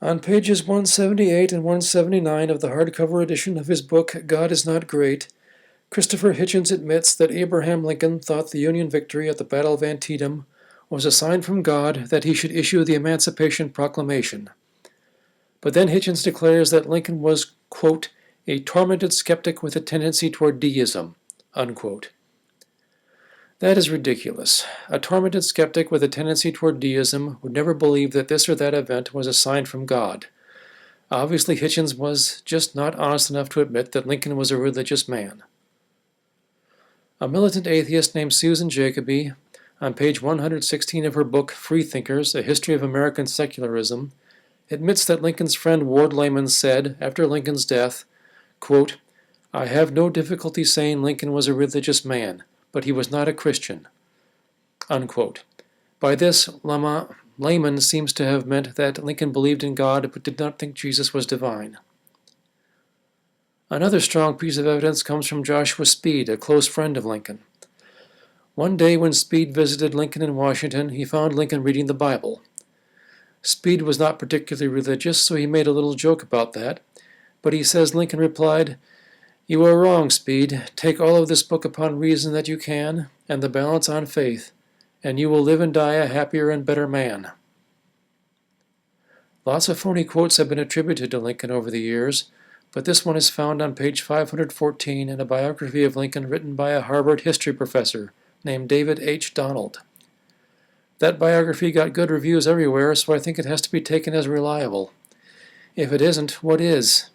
On pages 178 and 179 of the hardcover edition of his book, God is Not Great, Christopher Hitchens admits that Abraham Lincoln thought the Union victory at the Battle of Antietam was a sign from God that he should issue the Emancipation Proclamation. But then Hitchens declares that Lincoln was, quote, a tormented skeptic with a tendency toward deism, unquote. That is ridiculous. A tormented skeptic with a tendency toward deism would never believe that this or that event was a sign from God. Obviously, Hitchens was just not honest enough to admit that Lincoln was a religious man. A militant atheist named Susan Jacoby, on page 116 of her book Freethinkers, A History of American Secularism, admits that Lincoln's friend Ward Layman said, after Lincoln's death, quote, I have no difficulty saying Lincoln was a religious man, but he was not a Christian, unquote. By this, Layman seems to have meant that Lincoln believed in God but did not think Jesus was divine. Another strong piece of evidence comes from Joshua Speed, a close friend of Lincoln. One day when Speed visited Lincoln in Washington, he found Lincoln reading the Bible. Speed was not particularly religious, so he made a little joke about that, but he says Lincoln replied, You are wrong, Speed. Take all of this book upon reason that you can, and the balance on faith, and you will live and die a happier and better man. Lots of phony quotes have been attributed to Lincoln over the years, but this one is found on page 514 in a biography of Lincoln written by a Harvard history professor named David H. Donald. That biography got good reviews everywhere, so I think it has to be taken as reliable. If it isn't, what is?